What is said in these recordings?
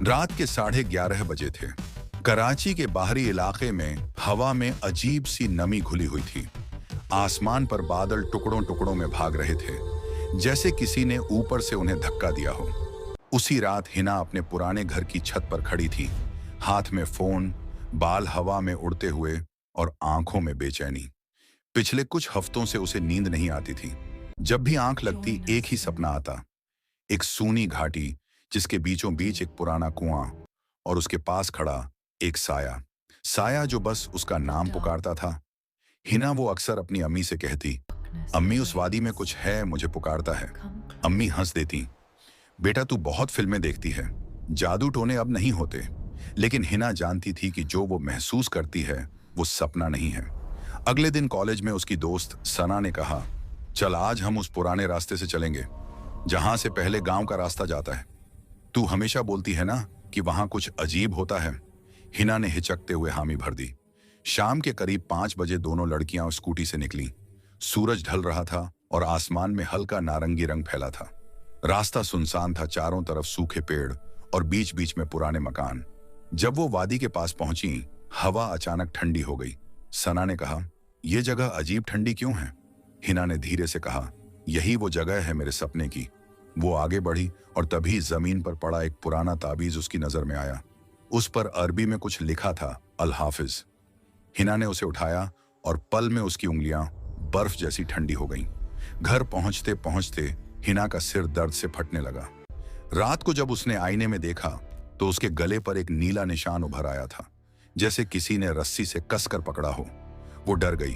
रात के 11:30 बजे थे। कराची के बाहरी इलाके में हवा में अजीब सी नमी घुली हुई थी। आसमान पर बादल टुकड़ों टुकड़ों में भाग रहे थे, जैसे किसी ने ऊपर से उन्हें धक्का दिया हो। उसी रात हिना अपने पुराने घर की छत पर खड़ी थी, हाथ में फोन, बाल हवा में उड़ते हुए और आंखों में बेचैनी। पिछले कुछ हफ्तों से उसे नींद नहीं आती थी। जब भी आंख लगती एक ही सपना आता, एक सूनी घाटी जिसके बीचों बीच एक पुराना कुआं और उसके पास खड़ा एक साया। साया जो बस उसका नाम पुकारता था। हिना वो अक्सर अपनी अम्मी से कहती, अम्मी उस वादी में कुछ है, मुझे पुकारता है। अम्मी हंस देती, बेटा तू बहुत फिल्में देखती है, जादू टोने अब नहीं होते। लेकिन हिना जानती थी कि जो वो महसूस करती है वो सपना नहीं है। अगले दिन कॉलेज में उसकी दोस्त सना ने कहा, चल आज हम उस पुराने रास्ते से चलेंगे जहां से पहले गांव का रास्ता जाता है। तू हमेशा बोलती है ना कि वहां कुछ अजीब होता है। हिना ने हिचकते हुए हामी भर दी। शाम के करीब 5 बजे दोनों लड़कियां स्कूटी से निकली। सूरज ढल रहा था और आसमान में हल्का नारंगी रंग फैला था। रास्ता सुनसान था, चारों तरफ सूखे पेड़ और बीच बीच में पुराने मकान। जब वो वादी के पास पहुंची, हवा अचानक ठंडी हो गई। सना ने कहा, यह जगह अजीब ठंडी क्यों है? हिना ने धीरे से कहा, यही वो जगह है मेरे सपने की। वो आगे बढ़ी और तभी जमीन पर पड़ा एक पुराना ताबीज उसकी नजर में आया। उस पर अरबी में कुछ लिखा था, अल हाफिज। हिना ने उसे उठाया और पल में उसकी उंगलियां बर्फ जैसी ठंडी हो गईं। घर पहुंचते पहुंचते हिना का सिर दर्द से फटने लगा। रात को जब उसने आईने में देखा तो उसके गले पर एक नीला निशान उभर आया था, जैसे किसी ने रस्सी से कसकर पकड़ा हो। वो डर गई।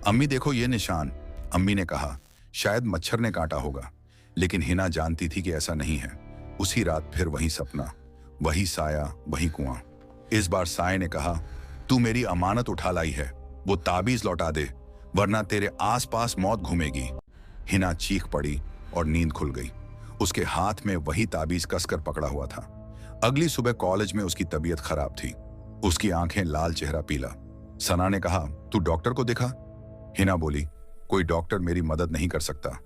अम्मी देखो ये निशान। अम्मी ने कहा, शायद मच्छर ने काटा होगा। लेकिन हिना जानती थी कि ऐसा नहीं है। उसी रात फिर वही सपना, वही साया, वही कुआं। इस बार साये ने कहा, तू मेरी अमानत उठा लाई है, वो ताबीज लौटा दे, वरना तेरे आसपास मौत घूमेगी। हिना चीख पड़ी और नींद खुल गई। उसके हाथ में वही ताबीज कसकर पकड़ा हुआ था। अगली सुबह कॉलेज में उसकी तबीयत खराब थी। उसकी आंखें लाल, चेहरा पीला। सना ने कहा, तू डॉक्टर को दिखा। हिना बोली, कोई डॉक्टर मेरी मदद नहीं कर सकता,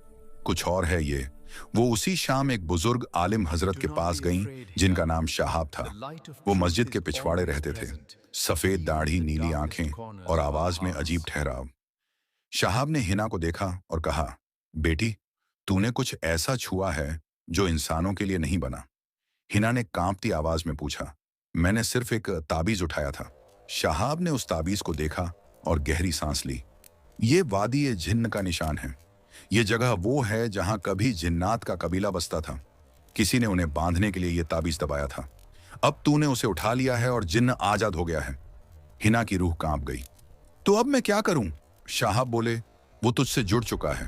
कुछ और है ये। वो उसी शाम एक बुजुर्ग आलिम हजरत के पास गईं, जिनका नाम शाहाब था। वो मस्जिद के पिछवाड़े रहते थे, सफेद दाढ़ी, नीली आंखें और आवाज में अजीब ठहराव। शाहाब ने हिना को देखा और कहा, बेटी तूने कुछ ऐसा छुआ है जो इंसानों के लिए नहीं बना। हिना ने कांपती आवाज में पूछा, मैंने सिर्फ एक ताबीज उठाया था। शाहाब ने उस ताबीज को देखा और गहरी सांस ली। ये वादी जिन्न का निशान है। ये जगह वो है जहां कभी जिन्नात का कबीला बसता था। किसी ने उन्हें बांधने के लिए ये ताबीज दबाया था। अब तूने उसे उठा लिया है और जिन्न आजाद हो गया है। हिना की रूह कांप गई। तो अब मैं क्या करूं? शाहाब बोले, वो तुझसे जुड़ चुका है,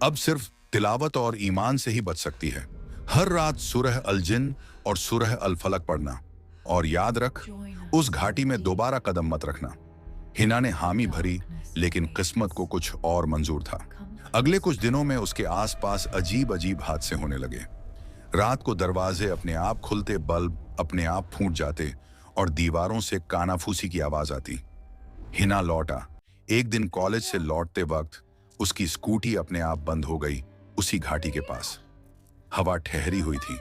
अब सिर्फ तिलावत और ईमान से ही बच सकती है। हर रात सूरह अल जिन्न और सूरह अल फलक पढ़ना, और याद रख, उस घाटी में दोबारा कदम मत रखना। हिना ने हामी भरी, लेकिन किस्मत को कुछ और मंजूर था। अगले कुछ दिनों में उसके आसपास अजीब अजीब हादसे होने लगे। रात को दरवाजे अपने आप खुलते, बल्ब अपने आप फूट जाते और दीवारों से कानाफूसी की आवाज आती। हिना लौटा। एक दिन कॉलेज से लौटते वक्त उसकी स्कूटी अपने आप बंद हो गई, उसी घाटी के पास। हवा ठहरी हुई थी।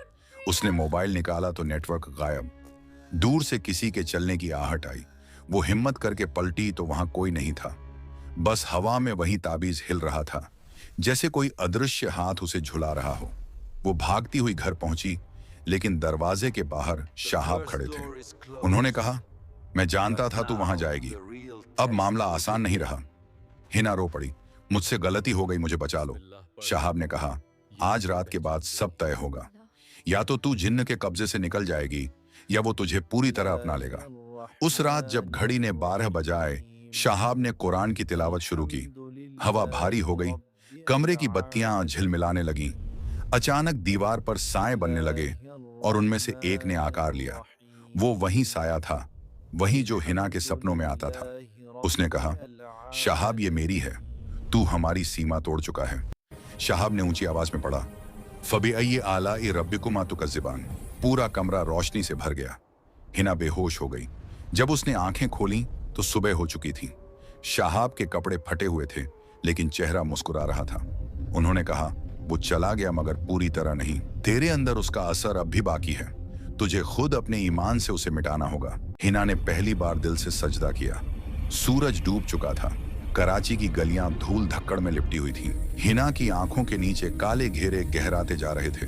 उसने मोबाइल निकाला तो नेटवर्क गायब। दूर से किसी के चलने की आहट आई। वो हिम्मत करके पलटी तो वहां कोई नहीं था। बस हवा में वही ताबीज हिल रहा था, जैसे कोई अदृश्य हाथ उसे झुला रहा हो। वो भागती हुई घर पहुंची, लेकिन दरवाजे के बाहर शाहाब खड़े थे। उन्होंने कहा, मैं जानता था तू वहां जाएगी, अब मामला आसान नहीं रहा। हिना रो पड़ी, मुझसे गलती हो गई, मुझे बचा लो। शाहाब ने कहा, आज रात के बाद सब तय होगा। या तो तू जिन्न के कब्जे से निकल जाएगी या वो तुझे पूरी तरह अपना लेगा। उस रात जब घड़ी ने 12 बजाए, शाहाब ने कुरान की तिलावत शुरू की। हवा भारी हो गई, कमरे की बत्तियां झिलमिलाने लगीं। अचानक दीवार पर साए बनने लगे और उनमें से एक ने आकार लिया। वो वही साया था, वही जो हिना के सपनों में आता था। उसने कहा, शाहाब ये मेरी है, तू हमारी सीमा तोड़ चुका है। शाहाब ने ऊंची आवाज में पढ़ा, फबिअय्यि आलाइ रब्बिकुमा तुकज़्ज़िबान। पूरा कमरा रोशनी से भर गया। हिना बेहोश हो गई। जब उसने आंखें खोलीं तो सुबह हो चुकी थी। शाहाब के कपड़े फटे हुए थे, लेकिन चेहरा मुस्कुरा रहा था। उन्होंने कहा, वो चला गया मगर पूरी तरह नहीं। तेरे अंदर उसका असर अब भी बाकी है। तुझे खुद अपने ईमान से उसे मिटाना होगा। हिना ने पहली बार दिल से सजदा किया। सूरज डूब चुका था। कराची की गलियां धूल धक्कड़ में लिपटी हुई थीं। हिना की आंखों के नीचे काले घेरे गहराते जा रहे थे,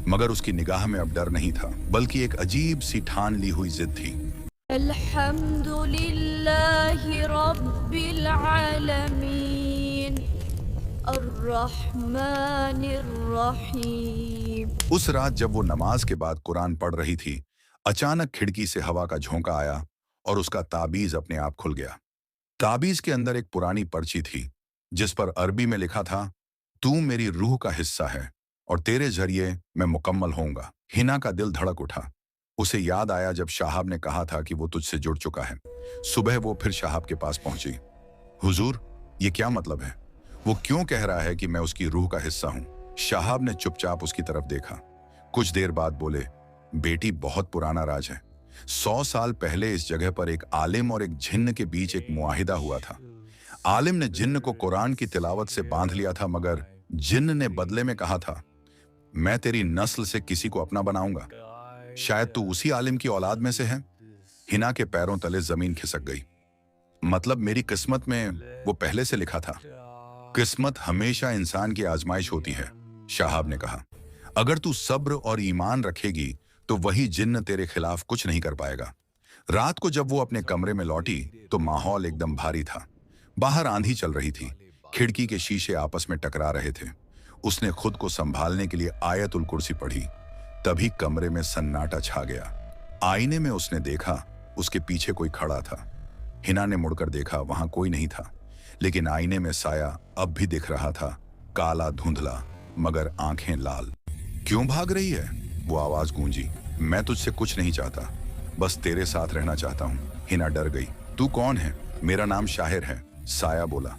मगर उसकी निगाह में अब डर नहीं था, बल्कि एक अजीब सी ठान ली हुई जिद थी। अल्हम्दुलिल्लाहि रब्बिल आलमीन अर्रहमानिर रहीम। उस रात जब वो नमाज के बाद कुरान पढ़ रही थी, अचानक खिड़की से हवा का झोंका आया और उसका ताबीज अपने आप खुल गया। ताबीज के अंदर एक पुरानी पर्ची थी, जिस पर अरबी में लिखा था, तू मेरी रूह का हिस्सा है और तेरे जरिए मैं मुकम्मल होऊंगा। हिना का दिल धड़क उठा। उसे याद आया जब शाहाब ने कहा था कि वो तुझसे जुड़ चुका है। सुबह वो फिर शाहाब के पास पहुंची। हुजूर, ये क्या मतलब है? वो क्यों कह रहा है कि मैं उसकी रूह का हिस्सा हूं? शाहाब ने चुपचाप उसकी तरफ देखा। कुछ देर बाद बोले, बेटी, बहुत पुराना राज है। 100 साल पहले इस जगह पर एक आलिम और एक जिन्न के बीच एक मुआहिदा हुआ था। आलिम ने जिन्न को कुरान की तिलावत से बांध लिया था, मगर जिन्न ने बदले में कहा था, मैं तेरी नस्ल से किसी को अपना बनाऊंगा। शायद तू उसी आलिम की औलाद में से है। हिना के पैरों तले जमीन खिसक गई। मतलब मेरी किस्मत में वो पहले से लिखा था। किस्मत हमेशा इंसान की आजमाइश होती है, शाहाब ने कहा। अगर तू सब्र और ईमान रखेगी तो वही जिन्न तेरे खिलाफ कुछ नहीं कर पाएगा। रात को जब वो अपने कमरे में लौटी तो माहौल एकदम भारी था। बाहर आंधी चल रही थी। खिड़की के शीशे आपस में टकरा रहे थे। उसने खुद को संभालने के लिए आयतुल कुर्सी पढ़ी। तभी कमरे में सन्नाटा छा गया। आईने में उसने देखा, उसके पीछे कोई खड़ा था। हिना ने मुड़कर देखा, वहां कोई नहीं था, लेकिन आईने में साया अब भी दिख रहा था, काला धुंधला, मगर आंखें लाल। क्यों भाग रही है? वो आवाज गूंजी। मैं तुझसे कुछ नहीं चाहता, बस तेरे साथ रहना चाहता हूं। हिना डर गई। तू कौन है? मेरा नाम शाहिर है, साया बोला।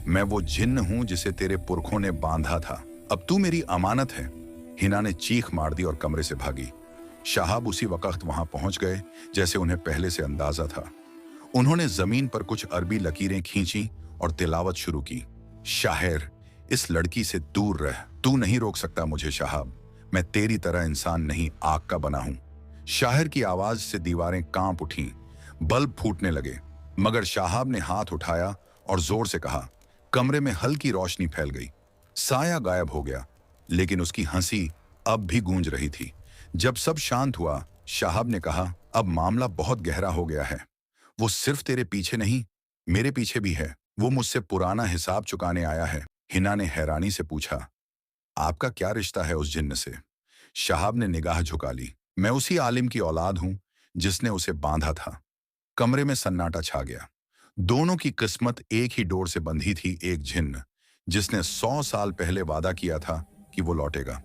मैं वो जिन्न हूं जिसे तेरे पुरखों ने बांधा था। अब तू मेरी अमानत है। हिना ने चीख मार दी और कमरे से भागी। शाहाब उसी वक्त वहां पहुंच गए जैसे उन्हें पहले से अंदाजा था। उन्होंने जमीन पर कुछ अरबी लकीरें खींची और तिलावत शुरू की। शाहिर, इस लड़की से दूर रह। तू नहीं रोक सकता मुझे शाहाब। मैं तेरी तरह इंसान नहीं, आग का बना हूं। शाहिर की आवाज से दीवारें कांप उठीं, बल्ब फूटने लगे, मगर शाहाब ने हाथ उठाया और जोर से कहा। कमरे में हल्की रोशनी फैल गई। साया गायब हो गया, लेकिन उसकी हंसी अब भी गूंज रही थी। जब सब शांत हुआ, शाहाब ने कहा, अब मामला बहुत गहरा हो गया है। वो सिर्फ तेरे पीछे नहीं, मेरे पीछे भी है। वो मुझसे पुराना हिसाब चुकाने आया है। हिना ने हैरानी से पूछा, आपका क्या रिश्ता है उस जिन्न से? शाहाब ने निगाह झुका ली। मैं उसी आलिम की औलाद हूं जिसने उसे बांधा था। कमरे में सन्नाटा छा गया। दोनों की किस्मत एक ही डोर से बंधी थी, एक जिन्न जिसने 100 साल पहले वादा किया था कि वो लौटेगा।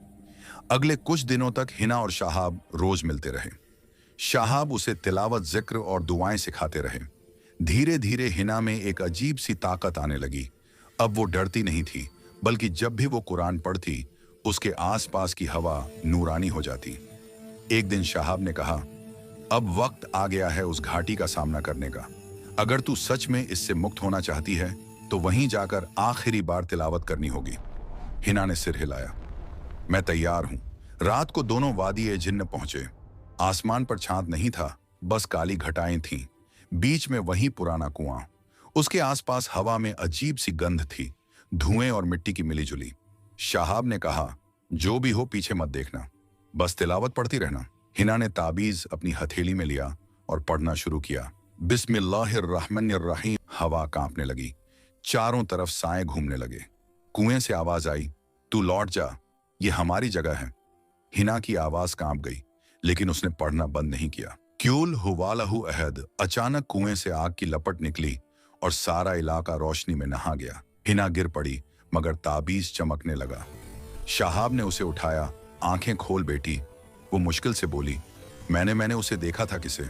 अगले कुछ दिनों तक हिना और शाहाब रोज मिलते रहे। शाहाब उसे तिलावत, जिक्र और दुआएं सिखाते रहे। धीरे धीरे हिना में एक अजीब सी ताकत आने लगी। अब वो डरती नहीं थी, बल्कि जब भी वो कुरान पढ़ती, उसके आसपास की हवा नूरानी हो जाती। एक दिन शाहाब ने कहा, अब वक्त आ गया है उस घाटी का सामना करने का। अगर तू सच में इससे मुक्त होना चाहती है तो वहीं जाकर आखिरी बार तिलावत करनी होगी। हिना ने सिर हिलाया। मैं तैयार हूं। रात को दोनों वादी ए जिन्न पहुंचे। आसमान पर चांद नहीं था, बस काली घटाएं थीं। बीच में वही पुराना कुआं। उसके आसपास हवा में अजीब सी गंध थी, धुएं और मिट्टी की मिलीजुली। शाहाब ने कहा, जो भी हो पीछे मत देखना, बस तिलावत पढ़ती रहना। हिना ने ताबीज अपनी हथेली में लिया और पढ़ना शुरू किया। बिस्मिल्लाहिर्रहमानिर्रहीम। हवा कांपने लगी। चारों तरफ साए घूमने लगे। कुएं से आवाज आई, तू लौट जा, ये हमारी जगह है। हिना की आवाज कांप गई, लेकिन उसने पढ़ना बंद नहीं किया। क्यूल हुवालहु अहद। अचानक कुएं से आग की लपट निकली और सारा इलाका रोशनी में नहा गया। हिना गिर पड़ी, मगर ताबीज चमकने लगा। शाहाब ने उसे उठाया। आंखें खोल बेटी, वो मुश्किल से बोली। मैंने उसे देखा था। किसे?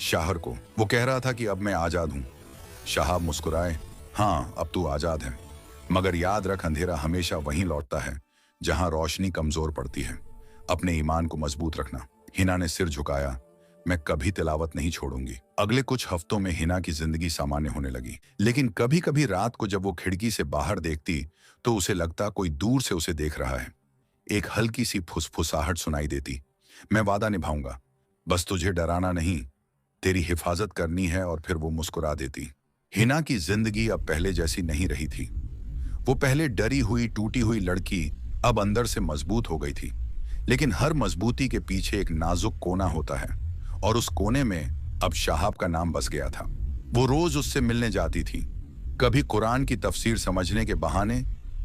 शाहर को। वो कह रहा था कि अब मैं आजाद हूं। शाहाब मुस्कुराए। हाँ, अब तू आजाद है, मगर याद रख, अंधेरा हमेशा वहीं लौटता है जहां रोशनी कमजोर पड़ती है। अपने ईमान को मजबूत रखना। हिना ने सिर झुकाया। मैं कभी तिलावत नहीं छोड़ूंगी। अगले कुछ हफ्तों में हिना की जिंदगी सामान्य होने लगी, लेकिन कभी कभी रात को जब वो खिड़की से बाहर देखती तो उसे लगता कोई दूर से उसे देख रहा है। एक हल्की सी फुसफुसाहट सुनाई देती, मैं वादा निभाऊंगा, बस तुझे डराना नहीं, तेरी हिफाजत करनी है। और फिर वो मुस्कुरा देती। हिना की जिंदगी अब पहले जैसी नहीं रही थी। वो पहले डरी हुई टूटी हुई लड़की अब अंदर से मजबूत हो गई थी। लेकिन हर मजबूती के पीछे एक नाजुक कोना होता है, और उस कोने में अब शाहाब का नाम बस गया था। वो रोज उससे मिलने जाती थी, कभी कुरान की तफसीर समझने के बहाने,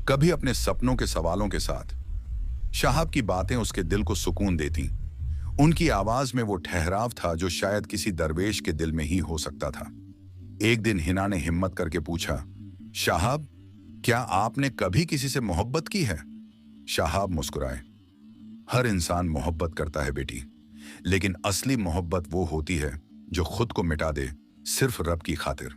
कभी अपने सपनों के सवालों के साथ। शाहाब की बातें उसके दिल को सुकून देती। उनकी आवाज में वो ठहराव था जो शायद किसी दरवेश के दिल में ही हो सकता था। एक दिन हिना ने हिम्मत करके पूछा, शाहाब, क्या आपने कभी किसी से मोहब्बत की है? शाहाब मुस्कुराए। हर इंसान मोहब्बत करता है बेटी, लेकिन असली मोहब्बत वो होती है जो खुद को मिटा दे, सिर्फ रब की खातिर।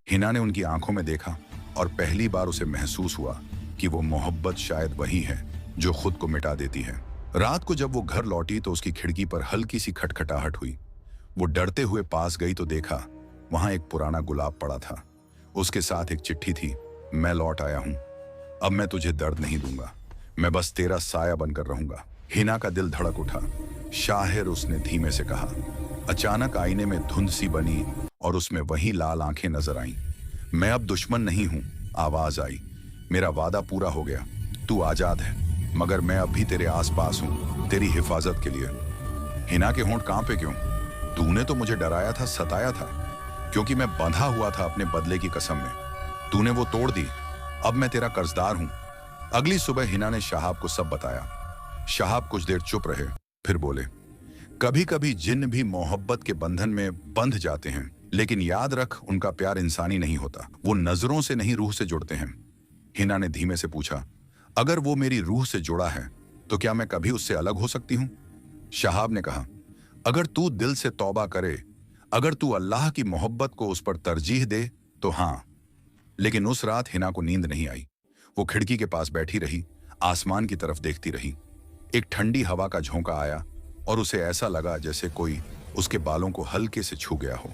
हिना ने उनकी आंखों में देखा और पहली बार उसे महसूस हुआ कि वो मोहब्बत शायद वही है जो खुद को मिटा देती है। रात को जब वो घर लौटी तो उसकी खिड़की पर हल्की सी खटखटाहट हुई। वो डरते हुए पास गई तो देखा वहां एक पुराना गुलाब पड़ा था। उसके साथ एक चिट्ठी थी, मैं लौट आया हूं, अब मैं तुझे दर्द नहीं दूंगा, मैं बस तेरा साया बनकर रहूंगा। हिना का दिल धड़क उठा। शाहिर, उसने धीमे से कहा। अचानक आईने में धुंध सी बनी और उसमें वही लाल आंखें नजर आईं। मैं अब दुश्मन नहीं हूं, आवाज आई। मेरा वादा पूरा हो गया, तू आजाद है, मगर मैं अब भी तेरे आसपास हूं, तेरी हिफाजत के लिए। हिना के होंठ कांपे क्यों? तूने तो मुझे डराया था, सताया था, क्योंकि मैं बंधा हुआ था अपने बदले की कसम में। तूने वो तोड़ दी, अब मैं तेरा कर्जदार हूं। अगली सुबह हिना ने शाहाब को सब बताया। शाहाब कुछ देर चुप रहे, फिर बोले, कभी कभी जिन्न भी मोहब्बत के बंधन में बंध जाते हैं, लेकिन याद रख, उनका प्यार इंसानी नहीं होता, वो नजरों से नहीं रूह से जुड़ते हैं। हिना ने धीमे से पूछा, अगर वो मेरी रूह से जुड़ा है तो क्या मैं कभी उससे अलग हो सकती हूं? शाहाब ने कहा, अगर तू दिल से तौबा करे, अगर तू अल्लाह की मोहब्बत को उस पर तरजीह दे तो हाँ। लेकिन उस रात हिना को नींद नहीं आई। वो खिड़की के पास बैठी रही, आसमान की तरफ देखती रही। एक ठंडी हवा का झोंका आया और उसे ऐसा लगा जैसे कोई उसके बालों को हल्के से छू गया हो।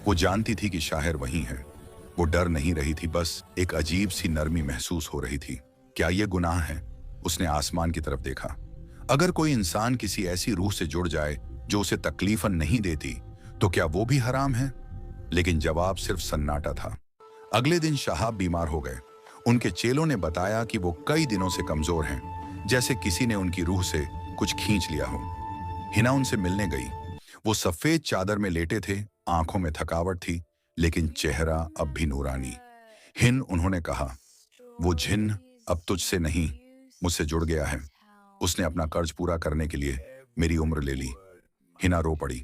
वो जानती थी कि शाहिर वहीं है। वो डर नहीं रही थी, बस एक अजीब सी नरमी महसूस हो रही थी। क्या ये गुनाह है? उसने आसमान की तरफ देखा। अगर कोई इंसान किसी ऐसी रूह से जुड़ जाए जो उसे तकलीफन नहीं देती, तो क्या वो भी हराम है? लेकिन जवाब सिर्फ सन्नाटा था। अगले दिन शाहाब बीमार हो गए। उनके चेलों ने बताया कि वो कई दिनों से कमजोर हैं, जैसे किसी ने उनकी रूह से कुछ खींच लिया हो। हिना उनसे मिलने गई। वो सफेद चादर में लेटे थे, आंखों में थकावट थी, लेकिन चेहरा अब भी नूरानी। उन्होंने कहा, वो जिन्न अब तुझसे नहीं, मुझसे जुड़ गया है। उसने अपना कर्ज पूरा करने के लिए मेरी उम्र ले ली। हिना रो पड़ी।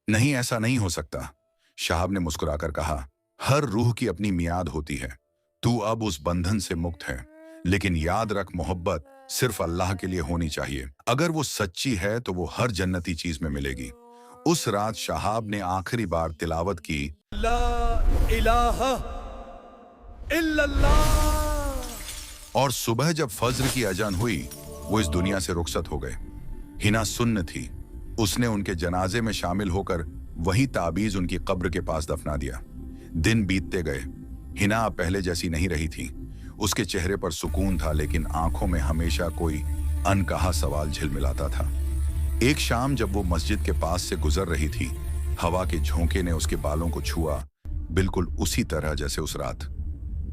नहीं, ऐसा नहीं हो सकता। शाहाब ने मुस्कुराकर कहा, हर रूह की अपनी मियाद होती है। तू अब उस बंधन से मुक्त है, लेकिन याद रख, मोहब्बत सिर्फ अल्लाह के लिए होनी चाहिए। अगर वो सच्ची है तो वो हर जन्नती चीज में मिलेगी। उस रात शाहाब ने आखिरी बार तिलावत की, ला इलाहा इल्लल्लाह। और सुबह जब फज्र की अजान हुई, वो इस दुनिया से रुखसत हो गए। हिना सुन्न थी। उसने उनके जनाजे में शामिल होकर वही ताबीज उनकी कब्र के पास दफना दिया। दिन बीतते गए। हिना अब पहले जैसी नहीं रही थी। उसके चेहरे पर सुकून था, लेकिन आंखों में हमेशा कोई अनकहा सवाल झिलमिलाता था। एक शाम जब वो मस्जिद के पास से गुजर रही थी, हवा के झोंके ने उसके बालों को छुआ, बिल्कुल उसी तरह जैसे उस रात।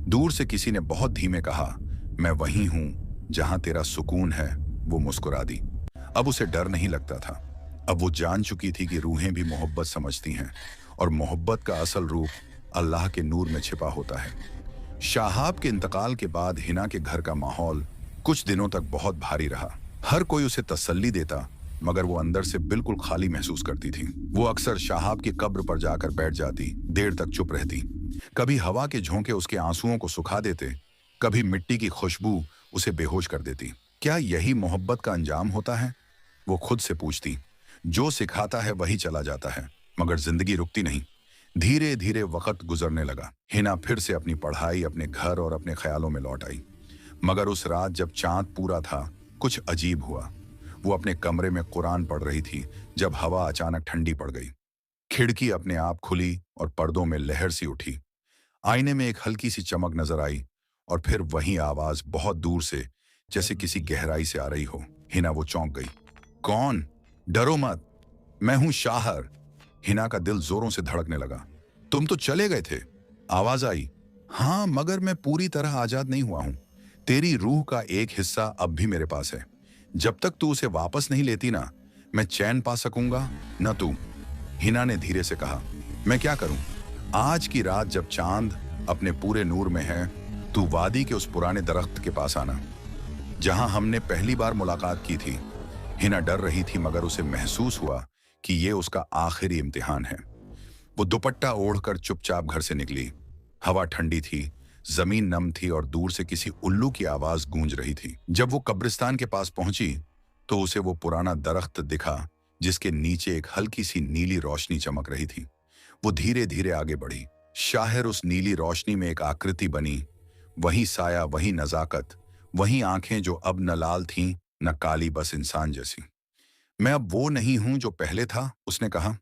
दूर से किसी ने बहुत धीमे कहा, मैं वहीं हूं जहां तेरा सुकून है। वो मुस्कुरा दी। अब उसे डर नहीं लगता था। अब वो जान चुकी थी कि रूहें भी मोहब्बत समझती हैं, और मोहब्बत का असल रूप अल्लाह के नूर में छिपा होता है। शाहाब के इंतकाल के बाद हिना के घर का माहौल कुछ दिनों तक बहुत भारी रहा। हर कोई उसे तसल्ली देता, मगर वो अंदर से बिल्कुल खाली महसूस करती थी। वो अक्सर शाहाब की कब्र पर जाकर बैठ जाती, देर तक चुप रहती। कभी हवा के झोंके उसके आंसुओं को सुखा देते, कभी मिट्टी की खुशबू उसे बेहोश कर देती। क्या यही मोहब्बत का अंजाम होता है? वो खुद से पूछती। जो सिखाता है वही चला जाता है, मगर जिंदगी रुकती नहीं। धीरे धीरे वक्त गुजरने लगा। हिना फिर से अपनी पढ़ाई, अपने घर और अपने ख्यालों में लौट आई। मगर उस रात जब चांद पूरा था, कुछ अजीब हुआ। वो अपने कमरे में कुरान पढ़ रही थी जब हवा अचानक ठंडी पड़ गई। खिड़की अपने आप खुली और पर्दों में लहर सी उठी। आईने में एक हल्की सी चमक नजर आई, और फिर वही आवाज बहुत दूर से, जैसे किसी गहराई से आ रही हो। हिना वो चौंक गई। कौन? डरो मत, मैं हूं शाहर। हिना का दिल जोरों से धड़कने लगा। तुम तो चले गए थे। आवाज आई, हाँ मगर मैं पूरी तरह आजाद नहीं हुआ हूं। तेरी रूह का एक हिस्सा अब भी मेरे पास है। जब तक तू उसे वापस नहीं लेती ना, मैं चैन पा सकूंगा न तू। हिना ने धीरे से कहा, मैं क्या करूं? आज की रात जब चांद अपने पूरे नूर में है, तू वादी के उस पुराने दरख्त के पास आना जहां हमने पहली बार मुलाकात की थी। हिना डर रही थी मगर उसे महसूस हुआ कि ये उसका आखिरी इम्तिहान है। वो दुपट्टा ओढ़कर चुपचाप घर से निकली। हवा ठंडी थी, जमीन नम थी और दूर से किसी उल्लू की आवाज गूंज रही थी। जब वो कब्रिस्तान के पास पहुंची तो उसे वो पुराना दरख्त दिखा जिसके नीचे एक हल्की सी नीली रोशनी चमक रही थी। वो धीरे धीरे आगे बढ़ी। शाहिर उस नीली रोशनी में एक आकृति बनी। वही साया, वही नजाकत, वही आंखें जो अब न लाल थीं न काली, बस इंसान जैसी। मैं अब वो नहीं हूं जो पहले था, उसने कहा।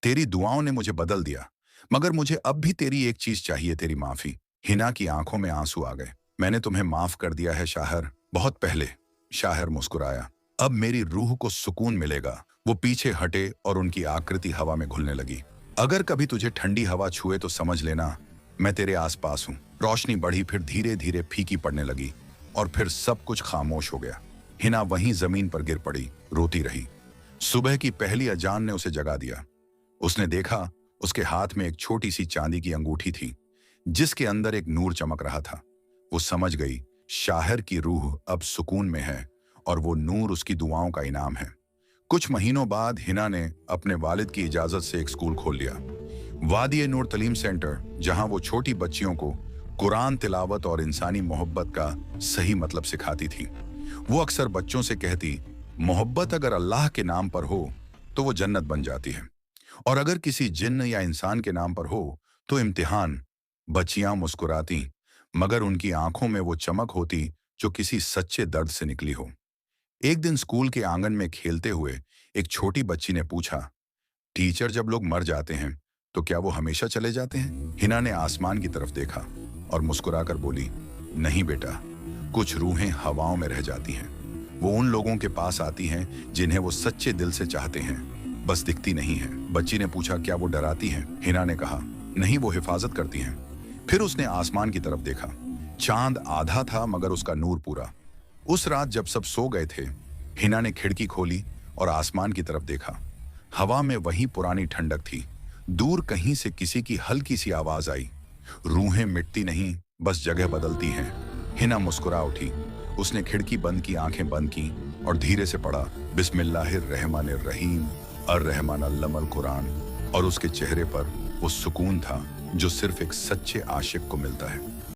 तेरी दुआओं ने मुझे बदल दिया, मगर मुझे अब भी तेरी एक चीज चाहिए, तेरी माफी। हिना की आंखों में आंसू आ गए। मैंने तुम्हें माफ कर दिया है शाहिर, बहुत पहले। शाहिर मुस्कुराया। अब मेरी रूह को सुकून मिलेगा। वो पीछे हटे और उनकी आकृति हवा में घुलने लगी। अगर कभी तुझे ठंडी हवा छुए तो समझ लेना मैं तेरे आसपास हूं। रोशनी बढ़ी, फिर धीरे धीरे फीकी पड़ने लगी और फिर सब कुछ खामोश हो गया। हिना वहीं जमीन पर गिर पड़ी, रोती रही। सुबह की पहली अजान ने उसे जगा दिया। उसने देखा उसके हाथ में एक छोटी सी चांदी की अंगूठी थी जिसके अंदर एक नूर चमक रहा था। वो समझ गई शाहिर की रूह अब सुकून में है और वो नूर उसकी दुआओं का इनाम है। कुछ महीनों बाद हिना ने अपने वालिद की इजाजत से एक स्कूल खोल लिया, वादी नूर तलीम सेंटर, जहां वो छोटी बच्चियों को कुरान तिलावत और इंसानी मोहब्बत का सही मतलब सिखाती थी। वो अक्सर बच्चों से कहती, मोहब्बत अगर अल्लाह के नाम पर हो तो वो जन्नत बन जाती है, और अगर किसी जिन्न या इंसान के नाम पर हो तो इम्तिहान। बच्चियां मुस्कुराती मगर उनकी आंखों में वो चमक होती जो किसी सच्चे दर्द से निकली हो। एक दिन स्कूल के आंगन में खेलते हुए एक छोटी बच्ची ने पूछा, टीचर जब लोग मर जाते हैं तो क्या वो हमेशा चले जाते हैं? हिना ने आसमान की तरफ देखा और मुस्कुराकर बोली, नहीं बेटा, कुछ रूहें हवाओं में रह जाती हैं। वो उन लोगों के पास आती हैं जिन्हें वो सच्चे दिल से चाहते हैं, बस दिखती नहीं है। बच्ची ने पूछा, क्या वो डराती हैं? हिना ने कहा, नहीं, वो हिफाजत करती हैं। फिर उसने आसमान की तरफ देखा। चांद आधा था मगर उसका नूर पूरा। उस रात जब सब सो गए थे, हिना ने खिड़की खोली और आसमान की तरफ देखा। हवा में वही पुरानी ठंडक थी। दूर कहीं से किसी की हल्की सी आवाज आई, रूहें मिटती नहीं, बस जगह बदलती हैं। हिना मुस्कुरा उठी। उसने खिड़की बंद की, आंखें बंद की और धीरे से पढ़ा, बिस्मिल्लाहिर्रहमानिर्रहीम अर्रहमान अल्लमल कुरान। और उसके चेहरे पर वो सुकून था जो सिर्फ एक सच्चे आशिक को मिलता है।